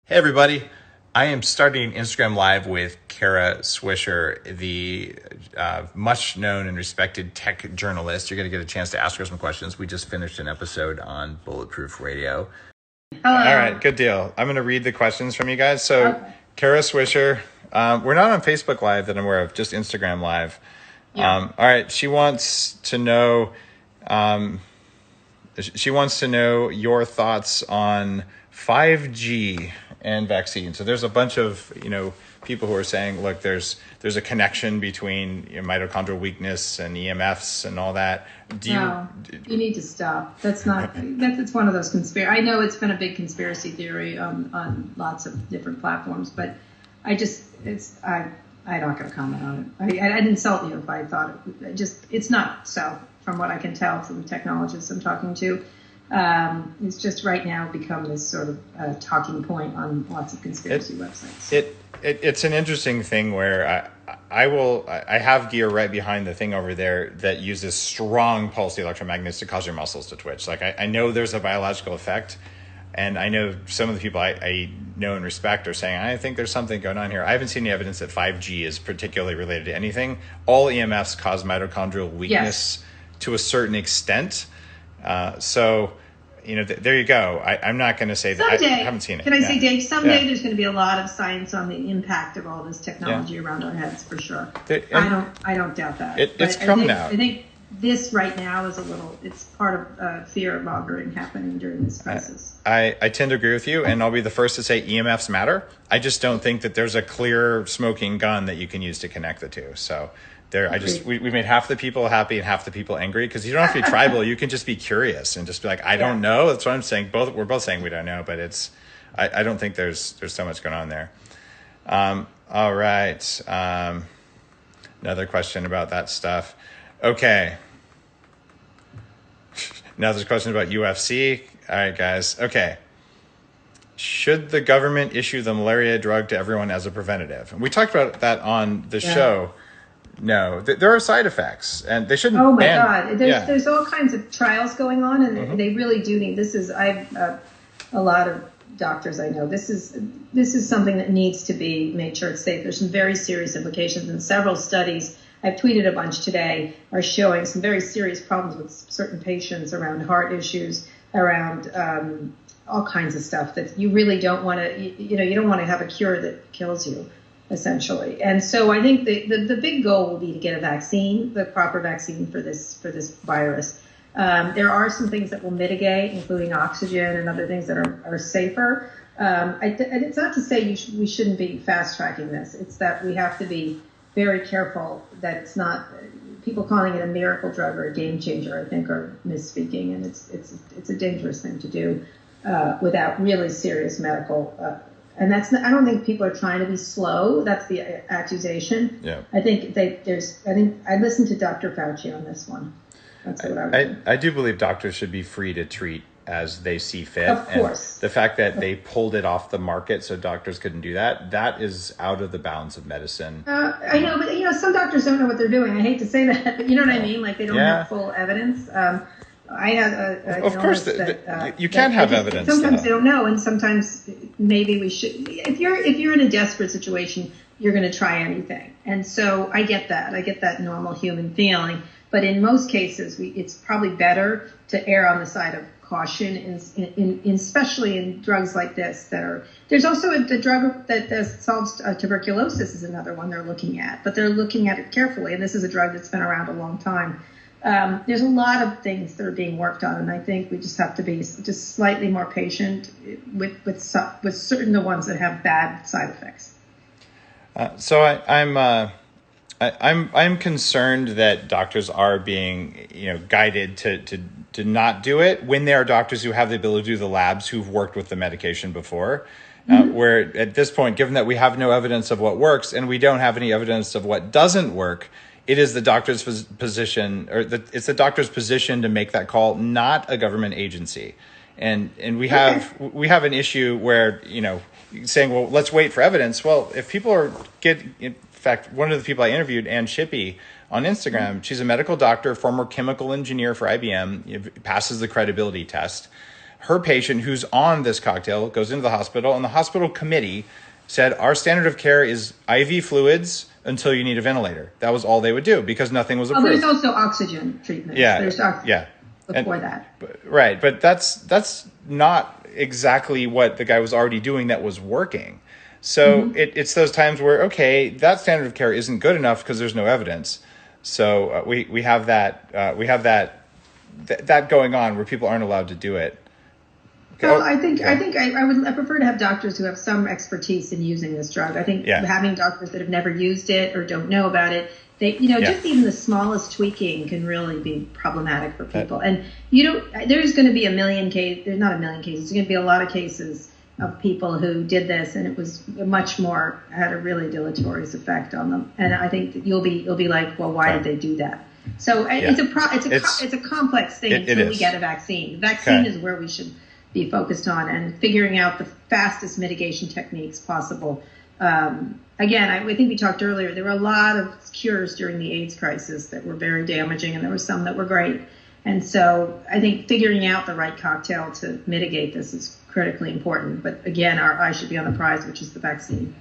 Hey everybody, I am starting Instagram Live with Kara Swisher, the much known and respected tech journalist. You're going to get a chance to ask her some questions. We just finished an episode on Bulletproof Radio. Hello. All right, good deal. I'm going to read the questions from you guys. So, okay. Kara Swisher, we're not on Facebook Live that I'm aware of, just Instagram Live. Yeah. All right, she wants to know your thoughts on 5G and vaccine. So there's a bunch of people who are saying, look, there's a connection between mitochondrial weakness and EMFs and all that. You need to stop. That's not. It's one of those conspiracy. I know it's been a big conspiracy theory on lots of different platforms, but I'm not going to comment on it. I'd insult you if I thought it's not so. From what I can tell from the technologists I'm talking to. It's just right now become this sort of talking point on lots of conspiracy websites. It's an interesting thing where I have gear right behind the thing over there that uses strong pulse electromagnets to cause your muscles to twitch. Like I know there's a biological effect, and I know some of the people I know and respect are saying, I think there's something going on here. I haven't seen any evidence that 5G is particularly related to anything. All EMFs cause mitochondrial weakness to a certain extent. So, there you go. I'm not going to say that. Someday, I haven't seen it. Can I say, Dave, someday there's going to be a lot of science on the impact of all this technology around our heads, for sure. I don't doubt that. It's coming out. I think this right now is it's part of fear-mongering happening during this crisis. I tend to agree with you, and I'll be the first to say EMFs matter. I just don't think that there's a clear smoking gun that you can use to connect the two. So we made half the people happy and half the people angry, because you don't have to be tribal. You can just be curious and just be like, I don't know. That's what I'm saying. We're both saying we don't know, but I don't think there's so much going on there. All right. Another question about that stuff. Okay. Now there's a question about UFC. All right, guys. Okay. Should the government issue the malaria drug to everyone as a preventative? And we talked about that on the show. No, there are side effects, and they shouldn't. Oh my God! There's all kinds of trials going on, and they really do need. I've a lot of doctors I know. This is something that needs to be made sure it's safe. There's some very serious implications, and several studies I've tweeted a bunch today are showing some very serious problems with certain patients around heart issues, around all kinds of stuff that you really don't want to. You don't want to have a cure that kills you, essentially. And so I think the big goal will be to get a vaccine, the proper vaccine for this virus. There are some things that will mitigate, including oxygen and other things that are safer. It's not to say we shouldn't be fast tracking this. It's that we have to be very careful that it's not people calling it a miracle drug or a game changer, I think, are misspeaking. And it's a dangerous thing to do without really serious medical and I don't think people are trying to be slow. That's the accusation. Yeah. I think I listened to Dr. Fauci on this one. That's what I would do. I do believe doctors should be free to treat as they see fit. Of course. And the fact that they pulled it off the market so doctors couldn't do that is out of the bounds of medicine. I know, but some doctors don't know what they're doing. I hate to say that, but you know what I mean? Like they don't have full evidence. I had of course, you can have evidence. Sometimes they don't know, and sometimes maybe we should. If you're in a desperate situation, you're going to try anything, and so I get that. I get that normal human feeling. But in most cases, it's probably better to err on the side of caution, especially in drugs like this. There's also a drug that solves tuberculosis is another one they're looking at, but they're looking at it carefully, and this is a drug that's been around a long time. There's a lot of things that are being worked on, and I think we just have to be just slightly more patient with certain the ones that have bad side effects. So I'm concerned that doctors are being guided to not do it when there are doctors who have the ability to do the labs who've worked with the medication before. Where at this point, given that we have no evidence of what works and we don't have any evidence of what doesn't work, it is the doctor's position, it's the doctor's position to make that call, not a government agency. And we have an issue where saying, well, let's wait for evidence. Well, if people in fact, one of the people I interviewed, Ann Shippey, on Instagram, she's a medical doctor, former chemical engineer for IBM, passes the credibility test. her patient who's on this cocktail goes into the hospital, and the hospital committee said, our standard of care is IV fluids until you need a ventilator. That was all they would do because nothing was approved. There's also oxygen treatment. There's oxygen before that. Right. But that's not exactly what the guy was already doing that was working. So it's those times where, okay, that standard of care isn't good enough because there's no evidence. So we have that going on where people aren't allowed to do it. Well, I prefer to have doctors who have some expertise in using this drug. I think having doctors that have never used it or don't know about it, just even the smallest tweaking can really be problematic for people. And there's going to be a million cases. There's not a million cases. There's going to be a lot of cases of people who did this, and it was had a really deleterious effect on them. And I think that you'll be like, well, why did they do that? So it's a complex thing until we get a vaccine. The vaccine is where we should be focused on, and figuring out the fastest mitigation techniques possible. Again, I think we talked earlier, there were a lot of cures during the AIDS crisis that were very damaging, and there were some that were great. And so I think figuring out the right cocktail to mitigate this is critically important. But again, our eye should be on the prize, which is the vaccine.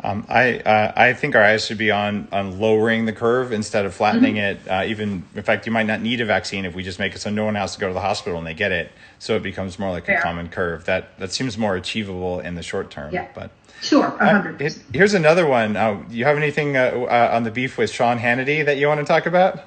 I think our eyes should be on lowering the curve instead of flattening it. In fact, you might not need a vaccine if we just make it so no one has to go to the hospital and they get it. So it becomes more like a common curve. That seems more achievable in the short term. Yeah. But sure, 100%. Here's another one. Do you have anything on the beef with Sean Hannity that you want to talk about?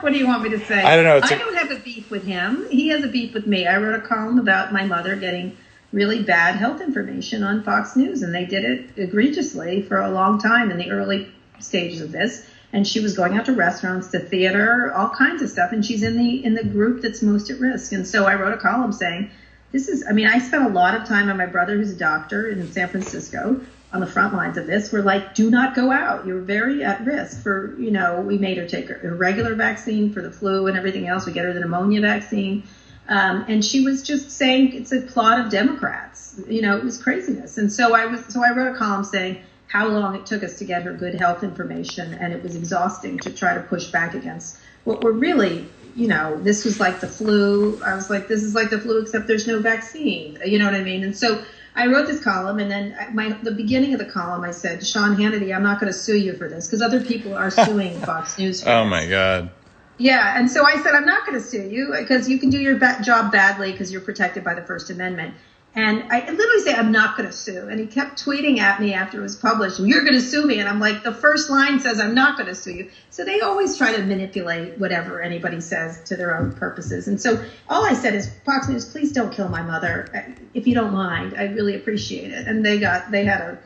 What do you want me to say? I don't know. I don't have a beef with him. He has a beef with me. I wrote a column about my mother getting really bad health information on Fox News, and they did it egregiously for a long time in the early stages of this. And she was going out to restaurants, to theater, all kinds of stuff, and she's in the group that's most at risk. And so I wrote a column saying, I spent a lot of time on my brother, who's a doctor in San Francisco, on the front lines of this. We're like, do not go out. You're very at risk for, we made her take a regular vaccine for the flu and everything else. We get her the pneumonia vaccine. And she was just saying it's a plot of Democrats. It was craziness. And so I wrote a column saying how long it took us to get her good health information, and it was exhausting to try to push back against what were really, this was like the flu. I was like, this is like the flu, except there's no vaccine. You know what I mean? And so I wrote this column, and then the beginning of the column, I said, Sean Hannity, I'm not going to sue you for this because other people are suing Fox News for Oh, this. my God. Yeah, and so I said, I'm not going to sue you because you can do your job badly because you're protected by the First Amendment. And I literally say, I'm not going to sue. And he kept tweeting at me after it was published, you're going to sue me. And I'm like, the first line says, I'm not going to sue you. So they always try to manipulate whatever anybody says to their own purposes. And so all I said is, Fox News, please don't kill my mother. If you don't mind, I really appreciate it. And they got their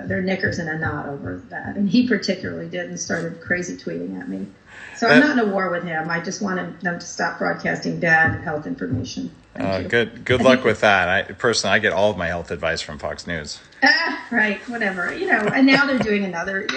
knickers in a knot over that. And he particularly did, and started crazy tweeting at me. So I'm not in a war with him. I just want them to stop broadcasting bad health information. Good luck with that. I get all of my health advice from Fox News. Right, whatever. And now they're doing another,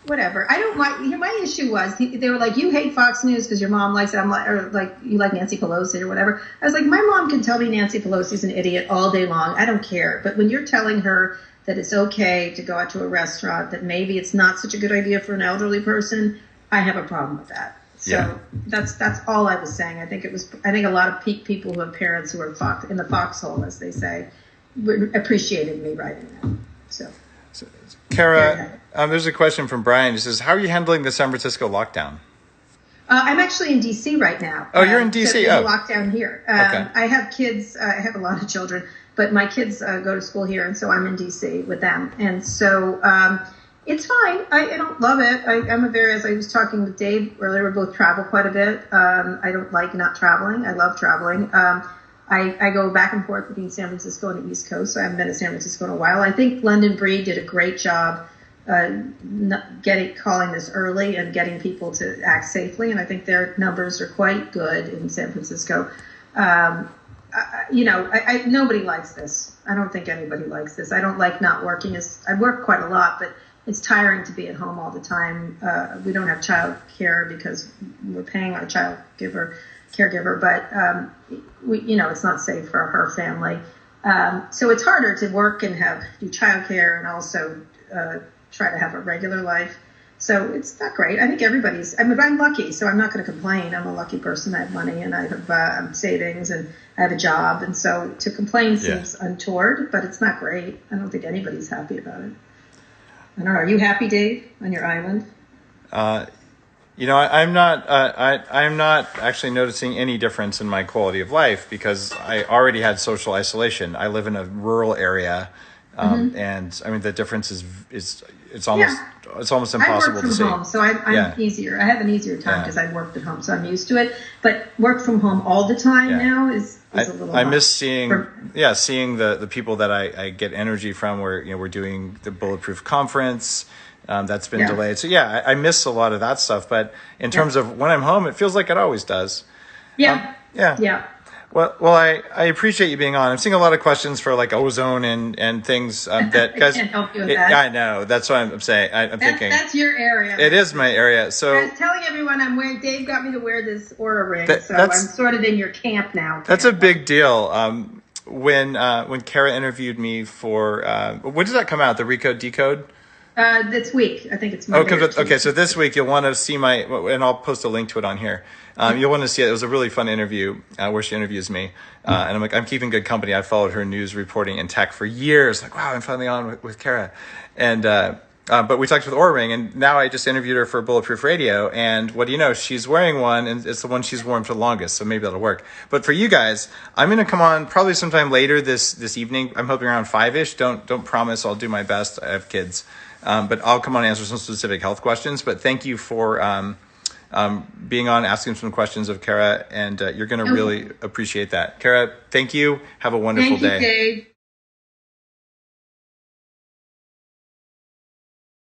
whatever. I don't mind. My issue was, they were like, you hate Fox News because your mom likes it. I'm like, or like, you like Nancy Pelosi or whatever. I was like, my mom can tell me Nancy Pelosi's an idiot all day long. I don't care. But when you're telling her that it's okay to go out to a restaurant, that maybe it's not such a good idea for an elderly person, I have a problem with that. So that's all I was saying. I think a lot of people who have parents who are in the foxhole, as they say, appreciated me writing that. So Kara, there's a question from Brian. He says, how are you handling the San Francisco lockdown? I'm actually in D.C. right now. Oh, you're in D.C. There's a lockdown here. Okay. I have kids. I have a lot of children, but my kids go to school here, and so I'm in D.C. with them. And so it's fine. I don't love it. As I was talking with Dave earlier, we both travel quite a bit. I don't like not traveling. I love traveling. I go back and forth between San Francisco and the East Coast, so I haven't been to San Francisco in a while. I think London Breed did a great job calling this early and getting people to act safely, and I think their numbers are quite good in San Francisco. Nobody likes this. I don't think anybody likes this. I don't like not working. I work quite a lot, but it's tiring to be at home all the time. We don't have child care because we're paying our caregiver, but it's not safe for her family. So it's harder to work and do child care and also try to have a regular life. So it's not great. I think I'm lucky, so I'm not going to complain. I'm a lucky person. I have money and I have savings and I have a job. And so to complain seems untoward, but it's not great. I don't think anybody's happy about it. I don't know. Are you happy, Dave, on your island? I'm not. I'm not actually noticing any difference in my quality of life because I already had social isolation. I live in a rural area, and I mean the difference is it's almost impossible to see. I work from home, so I'm easier. I have an easier time because I worked at home, so I'm used to it. But work from home all the time now is a little. I miss seeing the people that I get energy from. We're doing the Bulletproof conference. That's been delayed. So I miss a lot of that stuff. But in terms of when I'm home, it feels like it always does. Yeah. Well, I appreciate you being on. I'm seeing a lot of questions for like ozone and things that guys. I can't help you with that. I know. That's what I'm saying. I'm thinking that's your area. It is my area. So I was telling everyone Dave got me to wear this Oura ring, so I'm sort of in your camp now. That's a big deal. When Kara interviewed me for when did that come out? The Recode Decode. This week. I think it's Monday. Okay, so this week you'll want to see and I'll post a link to it on here. You'll want to see it. It was a really fun interview where she interviews me. And I'm keeping good company. I followed her news reporting and tech for years. Like, wow, I'm finally on with Kara. And, but we talked with Oura Ring, and now I just interviewed her for Bulletproof Radio. And what do you know? She's wearing one, and it's the one she's worn for the longest, so maybe that'll work. But for you guys, I'm going to come on probably sometime later this evening. I'm hoping around 5-ish. Don't promise. I'll do my best. I have kids. But I'll come on and answer some specific health questions. But thank you for being on, asking some questions of Kara, and you're going to really appreciate that. Kara, thank you. Have a wonderful day. Thank you, Dave.